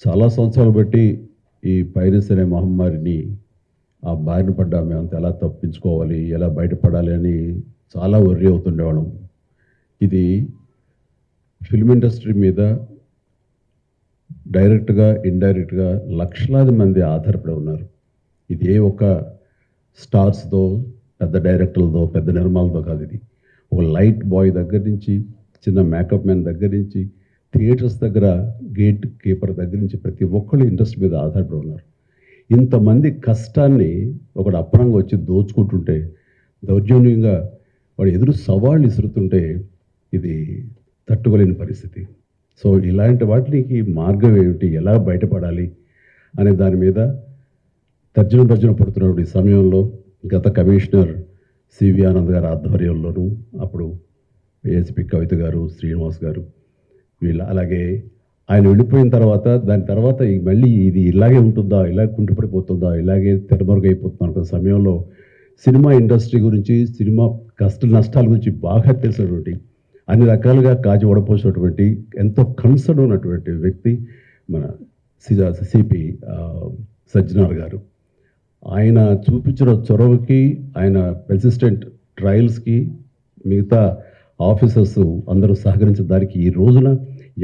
చాలా సంవత్సరాలు బట్టి ఈ పైరసీ అనే మహమ్మారిని ఆ బారిన పడ్డా మేమంతా ఎలా తప్పించుకోవాలి, ఎలా బయటపడాలి అని చాలా వర్రీ అవుతుండేవాళ్ళం. ఇది ఫిల్మ్ ఇండస్ట్రీ మీద డైరెక్ట్గా, ఇండైరెక్ట్గా లక్షలాది మంది ఆధారపడి ఉన్నారు. ఇది ఏ ఒక్క స్టార్స్‌దో, పెద్ద డైరెక్టర్లదో, పెద్ద నిర్మాలతో కాదు ఇది. ఒక లైట్ బాయ్ దగ్గర నుంచి, చిన్న మేకప్ మ్యాన్ దగ్గర నుంచి, థియేటర్స్ దగ్గర గేట్ కీపర్ దగ్గర నుంచి ప్రతి ఒక్కళ్ళు ఇండస్ట్రీ మీద ఆధారపడి ఉన్నారు. ఇంతమంది కష్టాన్ని ఒకడు అప్పనంగా వచ్చి దోచుకుంటుంటే, దౌర్జన్యంగా వాడు ఎదురు సవాళ్ళు ఇసురుతుంటే ఇది తట్టుకోలేని పరిస్థితి. సో ఇలాంటి వాటికి మార్గం ఏమిటి, ఎలా బయటపడాలి అనే దాని మీద తర్జన భర్జన పడుతున్నటువంటి సమయంలో గత కమిషనర్ సివి ఆనంద్ గారి ఆధ్వర్యంలోనూ, అప్పుడు ఏఎస్పీ కవిత గారు, శ్రీనివాస్ గారు, వీళ్ళ అలాగే ఆయన వెళ్ళిపోయిన తర్వాత దాని తర్వాత మళ్ళీ ఇది ఇలాగే ఉంటుందా, ఇలాగే కుంటుపడిపోతుందా, ఇలాగే తెరమరుగైపోతుందా అనుకున్న సమయంలో సినిమా ఇండస్ట్రీ గురించి, సినిమా కష్ట నష్టాల గురించి బాగా తెలిసినటువంటి, అన్ని రకాలుగా కాచి ఓడపోసినటువంటి, ఎంతో కన్సర్న్ ఉన్నటువంటి వ్యక్తి మన సిపి సజ్జనార్ గారు. ఆయన చూపించిన చొరవకి, ఆయన పెర్సిస్టెంట్ ట్రయల్స్కి మిగతా ఆఫీసర్స్ అందరూ సహకరించిన దానికి ఈ రోజున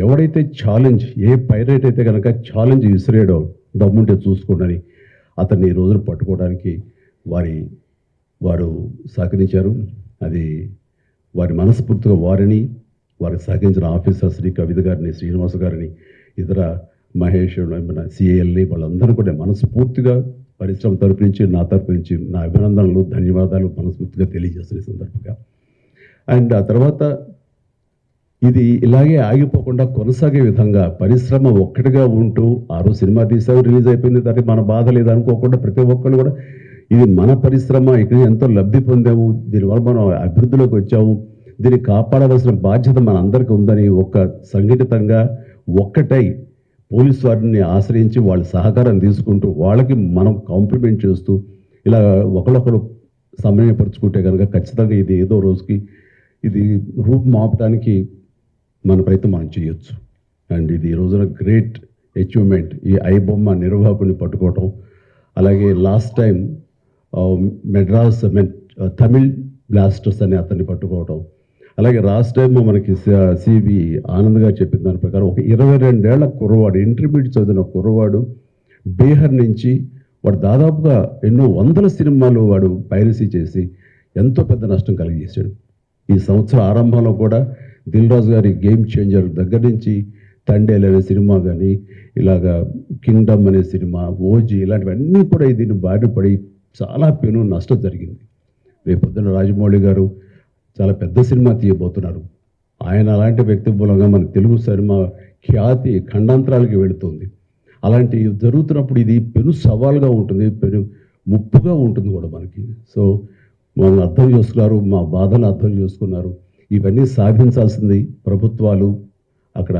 ఎవడైతే ఛాలెంజ్, ఏ పైరేట్ అయితే కనుక ఛాలెంజ్ విసిరేయడో దమ్ముంటే చూసుకోండి అతన్ని ఈ రోజున పట్టుకోవడానికి వారు సహకరించారు. అది వారి మనస్ఫూర్తిగా వారిని, వారికి సహకరించిన ఆఫీసర్స్ని, కవిత గారిని, శ్రీనివాస గారిని, ఇతర మహేష్, మన సిఏఎల్ని, వాళ్ళందరూ కూడా మనస్ఫూర్తిగా పరిశ్రమ తరపు నుంచి, నా తరపు నుంచి నా అభినందనలు, ధన్యవాదాలు మనస్ఫూర్తిగా తెలియజేస్తున్న సందర్భంగా. అండ్ ఆ తర్వాత ఇది ఇలాగే ఆగిపోకుండా కొనసాగే విధంగా పరిశ్రమ ఒక్కటిగా ఉంటూ, ఆ రోజు సినిమా తీసావు, రిలీజ్ అయిపోయింది, దానికి మన బాధ లేదు అనుకోకుండా ప్రతి ఒక్కరు కూడా ఇది మన పరిశ్రమ, ఇక్కడ ఎంతో లబ్ధి పొందాము, దీనివల్ల మనం అభివృద్ధిలోకి వచ్చాము, దీన్ని కాపాడవలసిన బాధ్యత మన అందరికీ ఉందని ఒక సంఘటితంగా ఒక్కటై పోలీసు వారిని ఆశ్రయించి వాళ్ళ సహకారం తీసుకుంటూ, వాళ్ళకి మనం కాంప్లిమెంట్ చేస్తూ ఇలా ఒకళ్ళొకరు సమన్వయపరుచుకుంటే కనుక ఖచ్చితంగా ఇది ఏదో రోజుకి ఇది రూపు మాపడానికి మన ప్రయత్నం మనం చేయొచ్చు. అండ్ ఇది ఈ రోజున గ్రేట్ అచీవ్మెంట్, ఈ ఐబొమ్మ నిర్వాహకుని పట్టుకోవటం. అలాగే last time Madras Tamil blasters అని అతన్ని పట్టుకోవటం. అలాగే లాస్ట్ టైం మనకి సివి ఆనంద్ గారు చెప్పిన దాని ప్రకారం ఒక 22 ఏళ్ల కుర్రవాడు, ఇంటర్మీడియట్ చదివిన కుర్రవాడు, బీహార్ నుంచి వాడు దాదాపుగా ఎన్నో వందల సినిమాలు వాడు పైరసీ చేసి ఎంతో పెద్ద నష్టం కలిగజేశాడు. ఈ సంవత్సరం ఆరంభంలో కూడా దిల్ రాజు గారి గేమ్ చేంజర్ దగ్గర నుంచి తండేల్ అనే సినిమా కానీ, ఇలాగా కింగ్డమ్ అనే సినిమా, ఓజీ, ఇలాంటివన్నీ కూడా దీన్ని బారిన పడి చాలా పెను నష్టం జరిగింది. రేపొద్దున రాజమౌళి గారు చాలా పెద్ద సినిమా తీయబోతున్నారు. ఆయన అలాంటి వ్యక్తి మూలంగా మన తెలుగు సినిమా ఖ్యాతి ఖండాంతరాలకి వెళుతుంది. అలాంటి జరుగుతున్నప్పుడు ఇది పెను సవాల్గా ఉంటుంది, పెను ముప్పుగా ఉంటుంది కూడా మనకి. సో మమ్మల్ని అర్థం చేసుకున్నారు, మా బాధను అర్థం చేసుకున్నారు. ఇవన్నీ సాధించాల్సింది ప్రభుత్వాలు, అక్కడ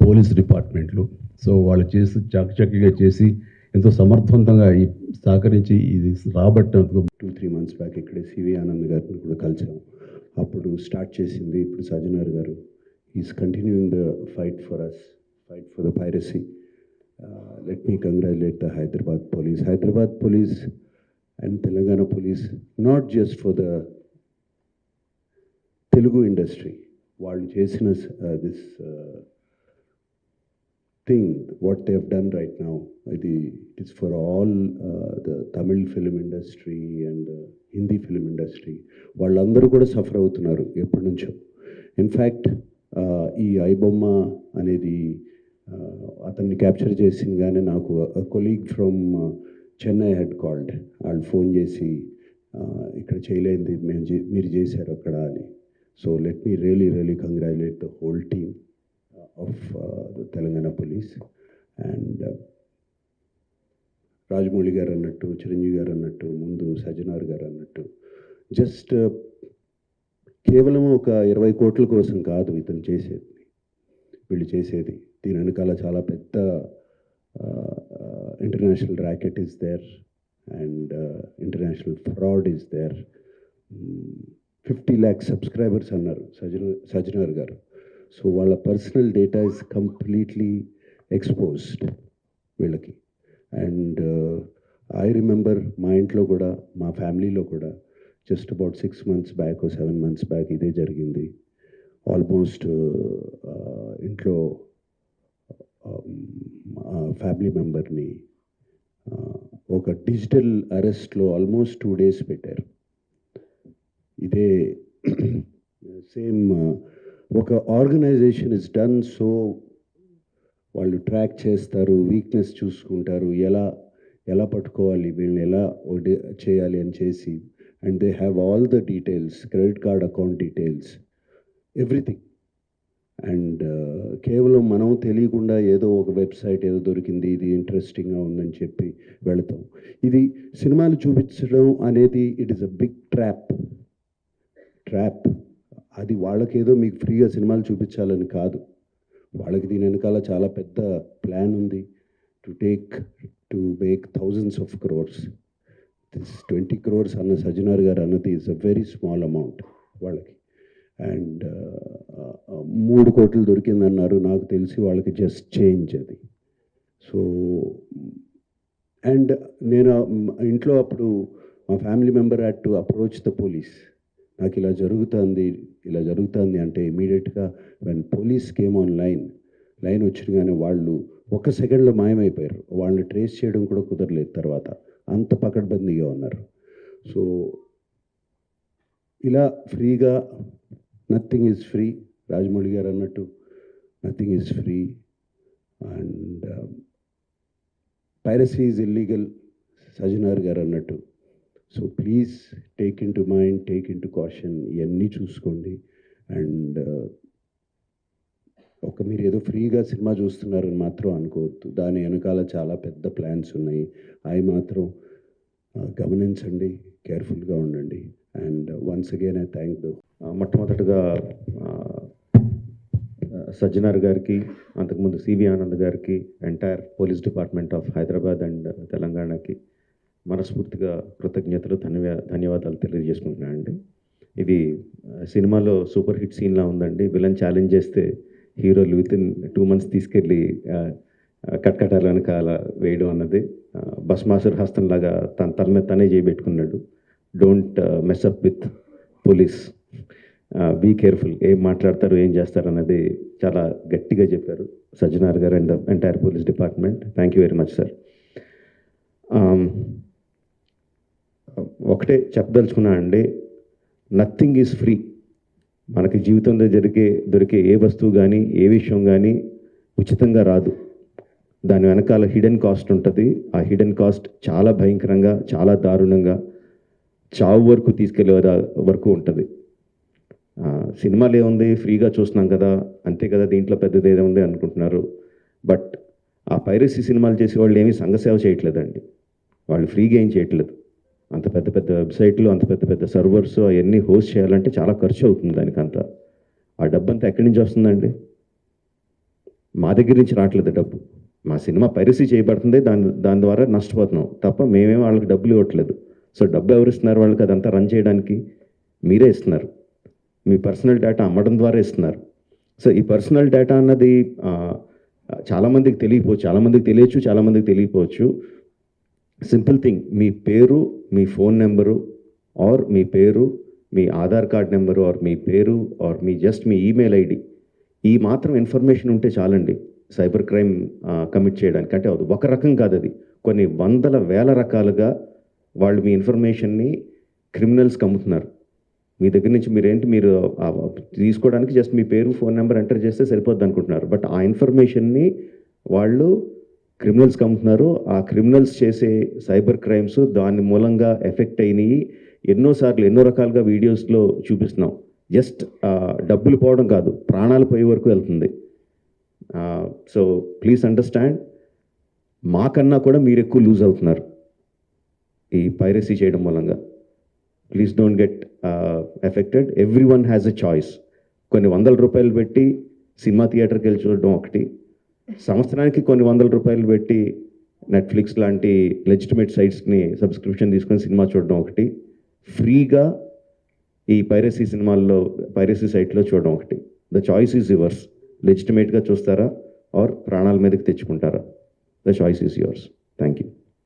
పోలీస్ డిపార్ట్మెంట్లు. సో వాళ్ళు చేసి చాకచక్యంగా చేసి ఎంతో సమర్థవంతంగా ఈ సహకరించి ఇది రాబట్టినందుకు 2-3 months బ్యాక్ ఇక్కడే సివి ఆనంద్ గారిని కూడా కలిసాం. అప్పుడు స్టార్ట్ చేసింది ఇప్పుడు Sajjanar garu. Is continuing the fight for us, fight for the piracy. Let me congratulate the Hyderabad police and Telangana police, not just for the Telugu industry. వాళ్ళు చేసిన this thing, what they have done right now, it is for all the Tamil film industry and Hindi film industry. వాళ్ళందరూ కూడా suffer అవుతున్నారు ఎప్పటి నుంచో. In fact ఈ ఐబొమ్మ అనేది అతన్ని క్యాప్చర్ చేసిందిగానే నాకు colleague from Chennai head called. వాళ్ళు ఫోన్ చేసి ఇక్కడ చేయలేంది మీరు చేశారు అక్కడ అని. So let me really congratulate the whole team of the Telangana police and Rajamouli గారు అన్నట్టు, చిరంజీవి గారు అన్నట్టు, ముందు సజ్జనార్ గారు అన్నట్టు, జస్ట్ కేవలం ఒక 20 కోట్ల కోసం కాదు ఇతను చేసేది, వీళ్ళు చేసేది. దీని వెనకాల చాలా పెద్ద international racket is there and international fraud is there. 50 lakh subscribers అన్నారు సజ్జనార్ గారు. సో వాళ్ళ personal data is completely exposed వీళ్ళకి. అండ్ ఐ రిమెంబర్ మా ఇంట్లో కూడా, మా ఫ్యామిలీలో కూడా just about 6 months back 7 months back ఇదే జరిగింది. ఆల్మోస్ట్ ఇంట్లో ఫ్యామిలీ మెంబర్ని ఒక డిజిటల్ అరెస్ట్లో ఆల్మోస్ట్ 2 days పెట్టారు. ఇదే సేమ్ ఒక ఆర్గనైజేషన్ ఇస్ డన్ సో, వాళ్ళు ట్రాక్ చేస్తారు, వీక్నెస్ చూసుకుంటారు, ఎలా పట్టుకోవాలి, వీళ్ళని ఎలా చేయాలి అని చేసి, and they have all the details, credit card account details, everything. And కేవలం మనం తెలియకుండా ఏదో ఒక వెబ్సైట్ ఏదో దొరికింది, ఇది ఇంట్రెస్టింగ్గా ఉందని చెప్పి వెళతాం. ఇది సినిమాలు చూపించడం అనేది it is a big trap. అది వాళ్ళకేదో మీకు ఫ్రీగా సినిమాలు చూపించాలని కాదు, వాళ్ళకి దీని వెనకాల చాలా పెద్ద ప్లాన్ ఉంది. To make thousands of crores. This 20 crores అన్న సజ్జనార్ గారు అన్నది is a very small amount వాళ్ళకి. అండ్ 3 కోట్లు దొరికిందన్నారు, నాకు తెలిసి వాళ్ళకి జస్ట్ చేంజ్ అది. సో అండ్ నేను ఇంట్లో అప్పుడు మా family member had to approach the police. నాకు ఇలా జరుగుతుంది అంటే ఇమీడియట్గా when police came on line వచ్చినగానే వాళ్ళు 1 సెకండ్లో మాయమైపోయారు. వాళ్ళని ట్రేస్ చేయడం కూడా కుదరలేదు తర్వాత, అంత పకడ్బందీగా ఉన్నారు. సో ఇలా ఫ్రీగా నథింగ్ ఈజ్ ఫ్రీ, రాజమౌళి గారు అన్నట్టు nothing is free. And piracy is illegal, Sajjanar గారు అన్నట్టు. So please take in to mind, take in to caution, ఇవన్నీ చూసుకోండి. అండ్ మీరు ఏదో ఫ్రీగా సినిమా చూస్తున్నారని మాత్రం అనుకోవద్దు, దాని వెనకాల చాలా పెద్ద ప్లాన్స్ ఉన్నాయి. అవి మాత్రం గమనించండి, కేర్ఫుల్గా ఉండండి. And once again I thank the మొట్టమొదటిగా సజ్జనార్ గారికి, అంతకుముందు సివి ఆనంద్ గారికి, entire police department of Hyderabad and తెలంగాణకి మనస్ఫూర్తిగా కృతజ్ఞతలు, ధన్యవాదాలు తెలియజేసుకుంటున్నాను అండి. ఇది సినిమాలో సూపర్ హిట్ సీన్లా ఉందండి. విలన్ ఛాలెంజ్ చేస్తే హీరోలు వితిన్ 2 months తీసుకెళ్ళి కట్కటాల వెనకాల వేయడం అన్నది భస్మాసుర హస్తంలాగా తన తల మీద తనే చేయబెట్టుకున్నాడు. Don't mess up with police, be careful, ఏం మాట్లాడతారు ఏం చేస్తారు అన్నది చాలా గట్టిగా చెప్పారు సజ్జనార్ గారు and the entire police department. Thank you very much sir. ఒకటే చెప్పదలుచుకున్నా అండి, నథింగ్ ఈజ్ ఫ్రీ. మనకి జీవితంలో దొరికే ఏ వస్తువు కానీ ఏ విషయం కానీ ఉచితంగా రాదు. దాని వెనకాల హిడెన్ కాస్ట్ ఉంటుంది. ఆ హిడెన్ కాస్ట్ చాలా భయంకరంగా, చాలా దారుణంగా, చావు వరకు తీసుకెళ్లే వరకు ఉంటుంది. సినిమాలు ఏముంది, ఫ్రీగా చూస్తున్నాం కదా, అంతే కదా, దీంట్లో పెద్దది ఏదో ఉంది అనుకుంటున్నారు. బట్ ఆ పైరసీ సినిమాలు చేసే వాళ్ళు ఏమీ సంఘసేవ చేయట్లేదండి. వాళ్ళు ఫ్రీగా ఏం చేయట్లేదు. అంత పెద్ద పెద్ద వెబ్సైట్లు, అంత పెద్ద పెద్ద సర్వర్స్ అవన్నీ హోస్ట్ చేయాలంటే చాలా ఖర్చు అవుతుంది. దానికంతా ఆ డబ్బు అంతా ఎక్కడి నుంచి వస్తుందండి? మా దగ్గర నుంచి రావట్లేదు డబ్బు. మా సినిమా పైరసీ చేయబడుతుంది, దాని ద్వారా నష్టపోతున్నాం తప్ప మేమేం వాళ్ళకి డబ్బులు ఇవ్వట్లేదు. సో డబ్బు ఎవరు ఇస్తున్నారు వాళ్ళకి? అదంతా రన్ చేయడానికి మీరే ఇస్తున్నారు. మీ పర్సనల్ డేటా అమ్మడం ద్వారా ఇస్తున్నారు. సో ఈ పర్సనల్ డేటా అన్నది చాలామందికి తెలియచ్చు, చాలామందికి తెలియకపోవచ్చు. సింపుల్ థింగ్, మీ పేరు, మీ ఫోన్ నెంబరు, ఆర్ మీ పేరు, మీ ఆధార్ కార్డ్ నెంబరు, ఆర్ మీ పేరు, ఆర్ మీ ఈమెయిల్ ఐడి, ఈ మాత్రం ఇన్ఫర్మేషన్ ఉంటే చాలండి సైబర్ క్రైమ్ కమిట్ చేయడానికి. అంటే అది ఒక రకం కాదు, అది కొన్ని వందల వేల రకాలుగా వాళ్ళు మీ ఇన్ఫర్మేషన్ని క్రిమినల్స్కి అమ్ముతున్నారు. మీ దగ్గర నుంచి మీరు తీసుకోవడానికి జస్ట్ మీ పేరు, ఫోన్ నెంబర్ ఎంటర్ చేస్తే సరిపోద్ది అనుకుంటున్నారు. బట్ ఆ ఇన్ఫర్మేషన్ని వాళ్ళు క్రిమినల్స్కి అమ్ముతున్నారు. ఆ క్రిమినల్స్ చేసే సైబర్ క్రైమ్స్ దాని మూలంగా ఎఫెక్ట్ అయినాయి. ఎన్నోసార్లు ఎన్నో రకాలుగా వీడియోస్లో చూపిస్తున్నాం. జస్ట్ డబ్బులు పోవడం కాదు, ప్రాణాలు పోయే వరకు వెళ్తుంది. సో ప్లీజ్ అండర్స్టాండ్, మాకన్నా కూడా మీరు ఎక్కువ లూజ్ అవుతున్నారు ఈ పైరసీ చేయడం మూలంగా. Please don't get affected. Every one has a choice. కొన్ని ₹100 పెట్టి సినిమా థియేటర్కి వెళ్ళి చూడడం ఒకటి, సంవత్సరానికి కొన్ని ₹100 పెట్టి నెట్ఫ్లిక్స్ లాంటి లెజిటిమేట్ సైట్స్ని సబ్స్క్రిప్షన్ తీసుకొని సినిమా చూడడం ఒకటి, ఫ్రీగా ఈ పైరసీ సైట్లో చూడడం ఒకటి. The choice is yours. లెజిటిమేట్గా చూస్తారా, ఆర్ ప్రాణాల మీదకి తెచ్చుకుంటారా? The choice is yours. Thank you.